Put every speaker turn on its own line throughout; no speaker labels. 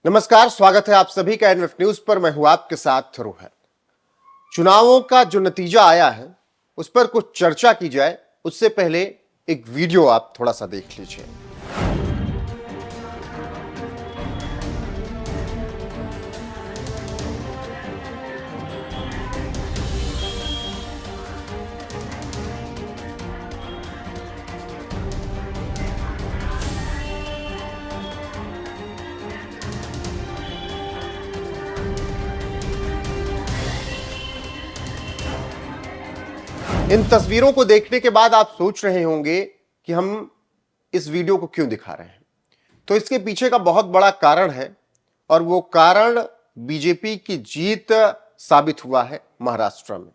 नमस्कार, स्वागत है आप सभी का एनएफ न्यूज पर। मैं हूं आपके साथ रोहन। चुनावों का जो नतीजा आया है उस पर कुछ चर्चा की जाए उससे पहले एक वीडियो आप थोड़ा सा देख लीजिए। इन तस्वीरों को देखने के बाद आप सोच रहे होंगे कि हम इस वीडियो को क्यों दिखा रहे हैं। तो इसके पीछे का बहुत बड़ा कारण है और वो कारण बीजेपी की जीत साबित हुआ है महाराष्ट्र में।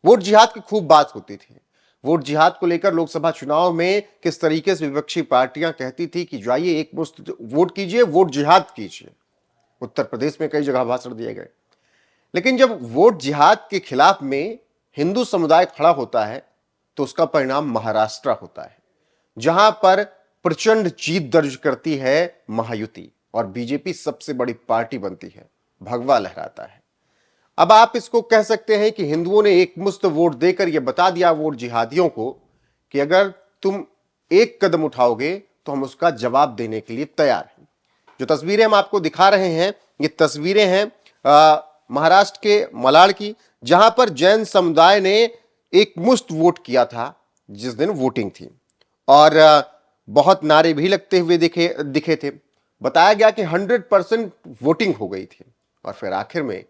वोट जिहाद की खूब बात होती थी। वोट जिहाद को लेकर लोकसभा चुनाव में किस तरीके से विपक्षी पार्टियां कहती थी कि जाइए एक मुश्त वोट कीजिए, वोट जिहाद कीजिए। उत्तर प्रदेश में कई जगह भाषण दिए गए। लेकिन जब वोट जिहाद के खिलाफ में हिंदू समुदाय खड़ा होता है तो उसका परिणाम महाराष्ट्र होता है, जहां पर प्रचंड जीत दर्ज करती है महायुति और बीजेपी सबसे बड़ी पार्टी बनती है, भगवा लहराता है। अब आप इसको कह सकते हैं कि हिंदुओं ने एक मुश्त वोट देकर यह बता दिया वोट जिहादियों को कि अगर तुम एक कदम उठाओगे तो हम उसका जवाब देने के लिए तैयार हैं। जो तस्वीरें हम आपको दिखा रहे हैं ये तस्वीरें हैं महाराष्ट्र के मलाड की, जहां पर जैन समुदाय ने एक मुश्त वोट किया था जिस दिन वोटिंग थी और बहुत नारे भी लगते हुए दिखे थे। बताया गया कि 100% वोटिंग हो गई थी और फिर आखिर में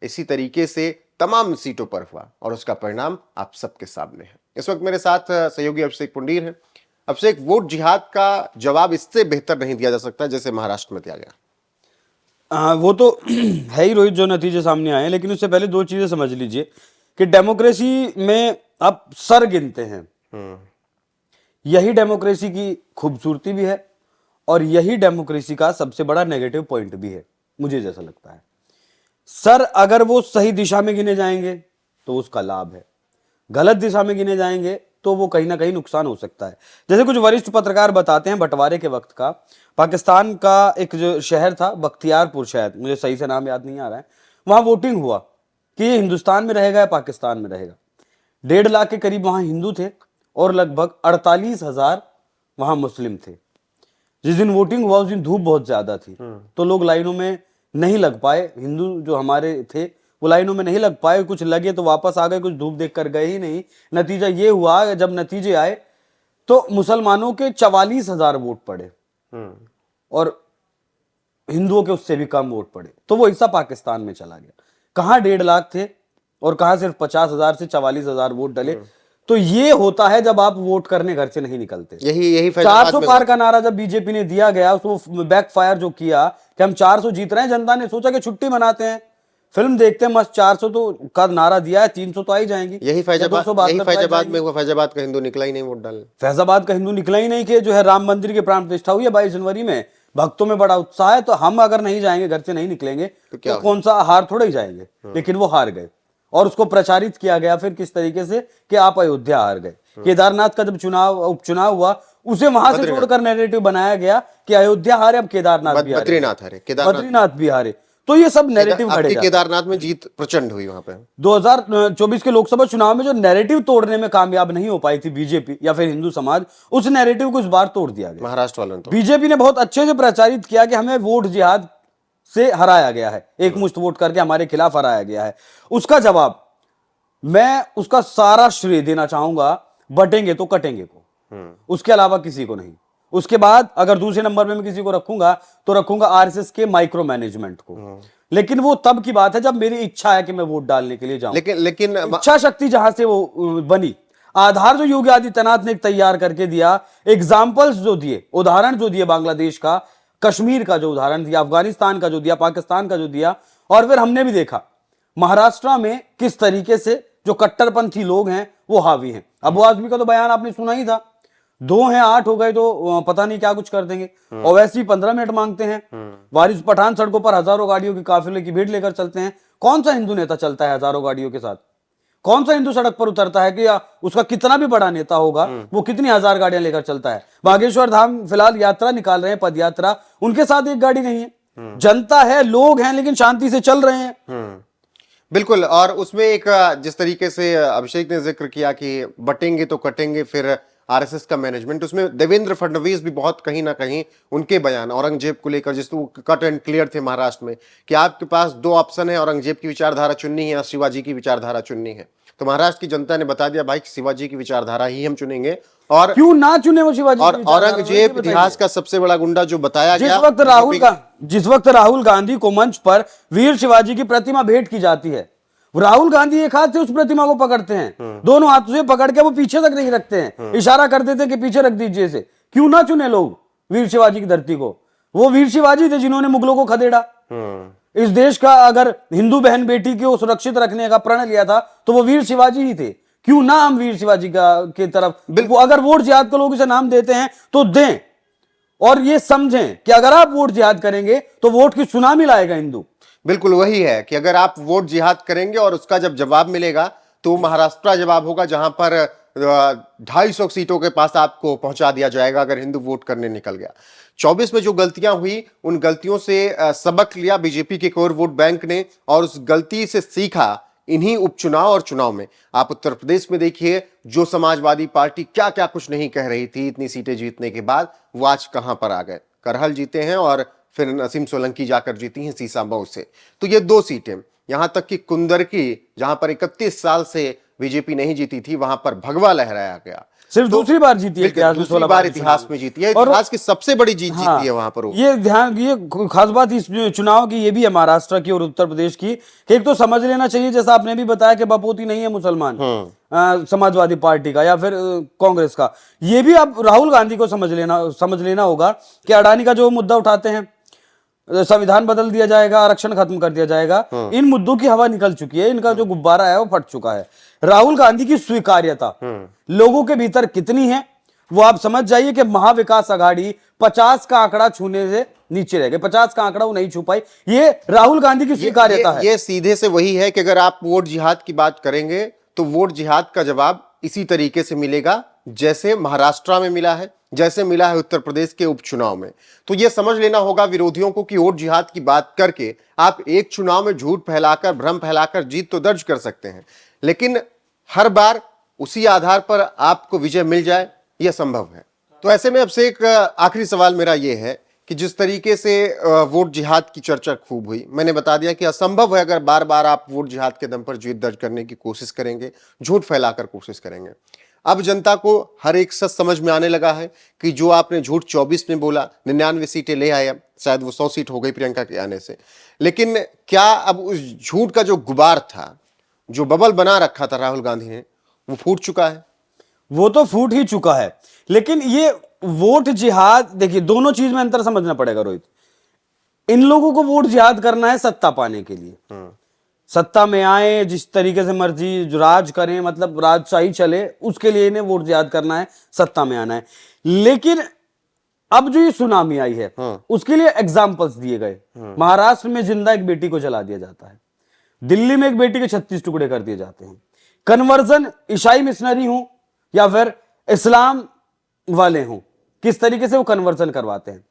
इसी तरीके से तमाम सीटों पर हुआ और उसका परिणाम आप सबके सामने है। इस वक्त मेरे साथ सहयोगी अभिषेक पुंडीर है। अभिषेक, वोट जिहाद का जवाब इससे बेहतर नहीं दिया जा सकता जैसे महाराष्ट्र में दिया गया।
वो तो है ही रोहित, जो नतीजे सामने आए हैं। लेकिन उससे पहले दो चीजें समझ लीजिए कि डेमोक्रेसी में आप सर गिनते हैं। यही डेमोक्रेसी की खूबसूरती भी है और यही डेमोक्रेसी का सबसे बड़ा नेगेटिव पॉइंट भी है, मुझे जैसा लगता है। सर अगर वो सही दिशा में गिने जाएंगे तो उसका लाभ है, गलत दिशा में गिने जाएंगे तो वो कहीं ना कहीं नुकसान हो सकता है। जैसे कुछ वरिष्ठ पत्रकार बताते हैं, बंटवारे के वक्त का पाकिस्तान का एक जो शहर था बख्तियारपुर, शायद मुझे सही से नाम याद नहीं आ रहा है, वहां वोटिंग हुआ कि ये हिंदुस्तान में रहेगा या पाकिस्तान में रहेगा। 1.5 लाख के करीब वहां हिंदू थे और लगभग 48,000 वहां मुस्लिम थे। जिस दिन वोटिंग हुआ उस दिन धूप बहुत ज्यादा थी तो लोग लाइनों में नहीं लग पाए। हिंदू जो हमारे थे वो लाइनों में नहीं लग पाए, कुछ लगे तो वापस आ गए, कुछ धूप देखकर गए ही नहीं। नतीजा ये हुआ, जब नतीजे आए तो मुसलमानों के 44,000 वोट पड़े और हिंदुओं के उससे भी कम वोट पड़े। तो वो हिस्सा पाकिस्तान में चला गया। कहां 1.5 लाख थे और कहां सिर्फ 50,000 से 44,000 वोट डले। तो ये होता है जब आप वोट करने घर से नहीं निकलते।
यही
400 पार का नारा जब बीजेपी ने दिया गया, उसको बैकफायर जो किया कि हम 400 जीत रहे हैं, जनता ने सोचा कि छुट्टी मनाते हैं, फिल्म देखते हैं मस्त। 400 तो का नारा दिया है, 300 तो आई जाएंगी।
यही फैजाबाद में हुआ। फैजाबाद का हिंदू निकला ही नहीं वोट डालने।
फैजाबाद का हिंदू निकला ही नहीं कि जो है राम मंदिर की प्राण प्रतिष्ठा हुई है 22 जनवरी में, भक्तों में बड़ा उत्साह है। तो हम अगर नहीं जाएंगे, घर से नहीं निकलेंगे तो कौन सा हार थोड़ा ही जाएंगे। लेकिन वो हार गए और उसको प्रचारित किया गया फिर किस तरीके से कि आप अयोध्या हार गए। केदारनाथ का जब उपचुनाव हुआ उसे वहां से जोड़कर नैरेटिव बनाया गया कि अयोध्या हारे, अब केदारनाथ भी हारे, बद्रीनाथ भी हारे। तो ये सब नैरेटिव खड़े।
केदारनाथ में जीत प्रचंड हुई वहां पे।
2024 के लोकसभा चुनाव में जो नैरेटिव तोड़ने में कामयाब नहीं हो पाई थी बीजेपी या फिर हिंदू समाज, उस नैरेटिव को इस बार तोड़ दिया गया।
महाराष्ट्र वालों ने
बीजेपी ने बहुत अच्छे से प्रचारित किया कि हमें वोट जिहाद से हराया गया है, एक मुश्त वोट करके हमारे खिलाफ हराया गया है। उसका जवाब मैं उसका सारा श्रेय देना चाहूंगा बटेंगे तो कटेंगे को, उसके अलावा किसी को नहीं। उसके बाद अगर दूसरे नंबर में मैं किसी को रखूंगा तो रखूंगा आरएसएस के माइक्रो मैनेजमेंट को। लेकिन वो तब की बात है जब मेरी इच्छा है कि मैं वोट डालने के लिए जाऊं।
लेकिन
इच्छा शक्ति जहां से वो बनी, आधार जो योगी आदित्यनाथ ने तैयार करके दिया, एग्जाम्पल्स जो दिए, उदाहरण जो दिए, बांग्लादेश का, कश्मीर का जो उदाहरण दिया, अफगानिस्तान का जो दिया, पाकिस्तान का जो दिया, और फिर हमने भी देखा महाराष्ट्र में किस तरीके से जो कट्टरपंथी लोग हैं वो हावी हैं। अबू आजमी का तो बयान आपने सुना ही था, 2 हैं 8 हो गए तो पता नहीं क्या कुछ कर देंगे। ओवैसी 15 मिनट मांगते हैं। वारिस पठान सड़कों पर हजारों गाड़ियों की काफिले की भीड़ लेकर चलते हैं। कौन सा हिंदू नेता चलता है हजारों गाड़ियों के साथ? कौन सा हिंदू सड़क पर उतरता है कि उसका कितना भी बड़ा नेता होगा वो कितनी हजार गाड़ियां लेकर चलता है? बागेश्वर धाम फिलहाल यात्रा निकाल रहे हैं, पद यात्रा, उनके साथ एक गाड़ी नहीं है। जनता है, लोग हैं, लेकिन शांति से चल रहे हैं।
बिल्कुल। और उसमें एक जिस तरीके से अभिषेक ने जिक्र किया कि बटेंगे तो कटेंगे, फिर आरएसएस का मैनेजमेंट, उसमें देवेंद्र फडणवीस भी बहुत कहीं ना कहीं उनके बयान औरंगजेब को लेकर, जिस कट एंड क्लियर थे महाराष्ट्र में कि आपके पास दो ऑप्शन है, औरंगजेब की विचारधारा चुननी है या शिवाजी की विचारधारा चुननी है। तो महाराष्ट्र की जनता ने बता दिया भाई शिवाजी की विचारधारा ही हम चुनेंगे। और
क्यों ना चुने वो शिवाजी
और
की विचारधारा?
औरंगजेब इतिहास का सबसे बड़ा गुंडा जो बताया गया।
जिस वक्त राहुल गांधी को मंच पर वीर शिवाजी की प्रतिमा भेंट की जाती है, राहुल गांधी एक हाथ से उस प्रतिमा को पकड़ते हैं, दोनों हाथों से पकड़ के वो पीछे तक नहीं रखते हैं, इशारा कर देते कि पीछे रख दीजिए इसे। क्यों ना चुने लोग वीर शिवाजी की धरती को? वो वीर शिवाजी थे जिन्होंने मुगलों को खदेड़ा। इस देश का अगर हिंदू बहन बेटी को सुरक्षित रखने का प्रण लिया था तो वो वीर शिवाजी ही थे। क्यों ना हम वीर शिवाजी की तरफ, वो अगर वोट जिहाद को लोग इसे नाम देते हैं तो दें, और ये समझें कि अगर आप वोट जिहाद करेंगे तो वोट की सुनामी लाएगा हिंदू।
बिल्कुल वही है कि अगर आप वोट जिहाद करेंगे और उसका जब जवाब मिलेगा तो महाराष्ट्र जवाब होगा, जहां पर 250 सीटों के पास आपको पहुंचा दिया जाएगा अगर हिंदू वोट करने निकल गया। 24 में जो गलतियां हुई उन गलतियों से सबक लिया बीजेपी के कोर वोट बैंक ने, और उस गलती से सीखा इन्हीं उपचुनाव और चुनाव में। आप उत्तर प्रदेश में देखिए, जो समाजवादी पार्टी क्या क्या कुछ नहीं कह रही थी इतनी सीटें जीतने के बाद, वो आज कहां पर आ गए। करहल जीते हैं और फिर नसीम सोलंकी जाकर जीती हैं सीसामऊ से। तो ये 2 सीटें, यहां तक कि कुंदरकी जहां पर 31 साल से बीजेपी नहीं जीती थी, वहां पर भगवा लहराया गया।
सिर्फ दूसरी बार जीती है,
दूसरी बार इतिहास में जीती है, इतिहास की सबसे बड़ी जीत जीती है वहां पर।
ये खास बात इस चुनाव की ये भी है महाराष्ट्र की और उत्तर प्रदेश की, कि एक तो समझ लेना चाहिए, जैसा आपने भी बताया कि बपोती नहीं है मुसलमान समाजवादी पार्टी का या फिर कांग्रेस का। ये भी अब राहुल गांधी को समझ लेना होगा कि अडानी का जो मुद्दा उठाते हैं, संविधान बदल दिया जाएगा, आरक्षण खत्म कर दिया जाएगा, इन मुद्दों की हवा निकल चुकी है, इनका जो गुब्बारा है वो फट चुका है। राहुल गांधी की स्वीकार्यता लोगों के भीतर कितनी है वो आप समझ जाइए कि महाविकास आघाड़ी 50 का आंकड़ा छूने से नीचे रह गए, 50 का आंकड़ा वो नहीं छू पाई। ये राहुल गांधी की स्वीकार्यता है।
ये सीधे से वही है कि अगर आप वोट जिहाद की बात करेंगे तो वोट जिहाद का जवाब इसी तरीके से मिलेगा जैसे महाराष्ट्र में मिला है, जैसे मिला है उत्तर प्रदेश के उपचुनाव में। तो यह समझ लेना होगा विरोधियों को कि वोट जिहाद की बात करके आप एक चुनाव में झूठ फैलाकर, भ्रम फैलाकर जीत तो दर्ज कर सकते हैं, लेकिन हर बार उसी आधार पर आपको विजय मिल जाए यह संभव है। तो ऐसे में अब से एक आखिरी सवाल मेरा यह है कि जिस तरीके से वोट जिहाद की चर्चा खूब हुई, मैंने बता दिया कि असंभव है अगर बार बार आप वोट जिहाद के दम पर जीत दर्ज करने की कोशिश करेंगे, झूठ फैलाकर कोशिश करेंगे। अब जनता को हर एक सच समझ में आने लगा है कि जो आपने झूठ 24 में बोला, 99 सीटें ले आया, शायद वो 100 सीट हो गई प्रियंका के आने से, लेकिन क्या अब उस झूठ का जो गुबार था, जो बबल बना रखा था राहुल गांधी ने, वो फूट चुका है?
वो तो फूट ही चुका है, लेकिन ये वोट जिहाद, देखिए दोनों चीज में अंतर समझना पड़ेगा रोहित। इन लोगों को वोट जिहाद करना है सत्ता पाने के लिए, सत्ता में आए, जिस तरीके से मर्जी राज करें, मतलब राजशाही चले, उसके लिए इन्हें वोट जिहाद करना है, सत्ता में आना है। लेकिन अब जो ये सुनामी आई है उसके लिए एग्जाम्पल्स दिए गए। महाराष्ट्र में जिंदा एक बेटी को जला दिया जाता है, दिल्ली में एक बेटी के 36 टुकड़े कर दिए जाते हैं। कन्वर्जन ईसाई मिशनरी हो या फिर इस्लाम वाले हों, किस तरीके से वो कन्वर्जन करवाते हैं।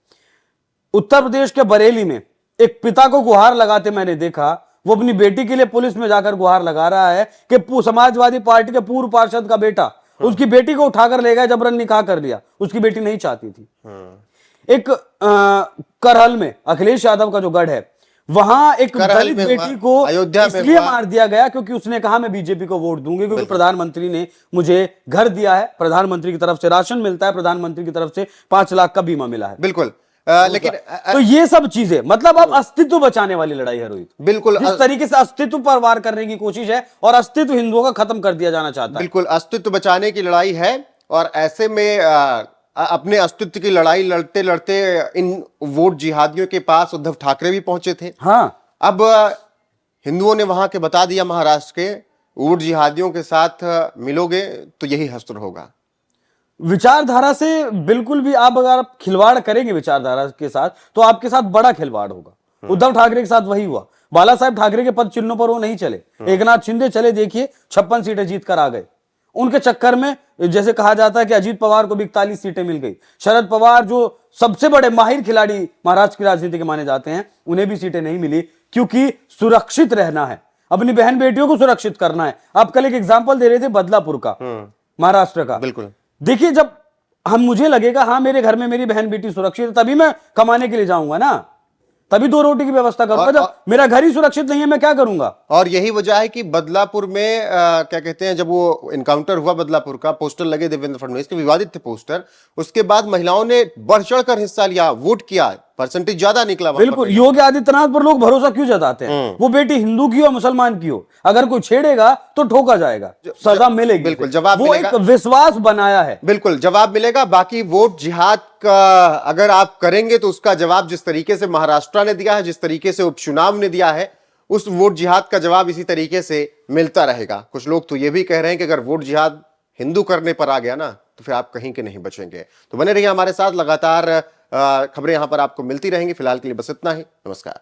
उत्तर प्रदेश के बरेली में एक पिता को गुहार लगाते मैंने देखा, वो अपनी बेटी के लिए पुलिस में जाकर गुहार लगा रहा है कि समाजवादी पार्टी के पूर्व पार्षद का बेटा उसकी बेटी को उठाकर ले गया, जबरन निकाह कर लिया, उसकी बेटी नहीं चाहती थी। एक करहल में अखिलेश यादव का जो गढ़ है, वहां एक दलित बेटी को इसलिए मार दिया गया क्योंकि उसने कहा मैं बीजेपी को वोट दूंगी क्योंकि प्रधानमंत्री ने मुझे घर दिया है, प्रधानमंत्री की तरफ से राशन मिलता है, प्रधानमंत्री की तरफ से 5 लाख का बीमा मिला है।
बिल्कुल। लेकिन
तो ये सब चीजें, मतलब अब अस्तित्व बचाने वाली लड़ाई है रोहित।
बिल्कुल,
जिस तरीके से अस्तित्व पर वार करने की कोशिश है और अस्तित्व हिंदुओं का खत्म कर दिया जाना चाहता है।
बिल्कुल, अस्तित्व बचाने की लड़ाई है, और ऐसे में अपने अस्तित्व की लड़ाई लड़ते लड़ते इन वोट जिहादियों के पास उद्धव ठाकरे भी पहुंचे थे।
हाँ,
अब हिंदुओं ने वहां के बता दिया महाराष्ट्र के, वोट जिहादियों के साथ मिलोगे तो यही हश्र होगा।
विचारधारा से बिल्कुल भी आप अगर खिलवाड़ करेंगे विचारधारा के साथ तो आपके साथ बड़ा खिलवाड़ होगा। उद्धव ठाकरे के साथ वही हुआ। बाला साहब ठाकरे के पद चिन्हों पर वो नहीं चले, एकनाथ शिंदे चले, देखिए 56 सीटें जीत कर आ गए, उनके चक्कर में जैसे कहा जाता है कि अजीत पवार को भी 41 सीटें मिल गई, शरद पवार जो सबसे बड़े माहिर खिलाड़ी महाराष्ट्र की राजनीति के माने जाते हैं, उन्हें भी सीटें नहीं मिली, क्योंकि सुरक्षित रहना है, अपनी बहन बेटियों को सुरक्षित करना है। आप कल एक एग्जाम्पल दे रहे थे बदलापुर का, महाराष्ट्र का।
बिल्कुल।
देखिए, जब मुझे लगेगा हाँ मेरे घर में मेरी बहन बेटी सुरक्षित है, तभी मैं कमाने के लिए जाऊंगा ना, तभी 2 रोटी की व्यवस्था करूंगा। जब मेरा घर ही सुरक्षित नहीं है, मैं क्या करूंगा? और
यही वजह है कि बदलापुर में क्या कहते हैं, जब वो इनकाउंटर हुआ बदलापुर का, पोस्टर लगे देवेंद्र फडणवीस के, विवादित थे पोस्टर, उसके बाद महिलाओं ने बढ़ चढ़कर हिस्सा लिया, वोट किया, परसेंटेज ज्यादा निकला।
बिल्कुल, योगी आदित्यनाथ पर लोग भरोसा क्यों जताते हैं? वो बेटी हिंदू की हो मुसलमान की हो, अगर कोई छेड़ेगा तो ठोका जाएगा, सजा मिलेगी।
बिल्कुल, जवाब
वो
मिलेगा।
एक विश्वास बनाया है।
बिल्कुल, जवाब मिलेगा। बाकी वोट जिहाद का अगर आप करेंगे तो उसका जवाब जिस तरीके से महाराष्ट्र ने दिया है, जिस तरीके से उपचुनाव ने दिया है, उस वोट जिहाद का जवाब इसी तरीके से मिलता रहेगा। कुछ लोग तो ये भी कह रहे हैं कि अगर वोट जिहाद हिंदू करने पर आ गया ना, तो फिर आप कहीं के नहीं बचेंगे। तो बने रहिए हमारे साथ, लगातार खबरें यहां पर आपको मिलती रहेंगी। फिलहाल के लिए बस इतना ही, नमस्कार।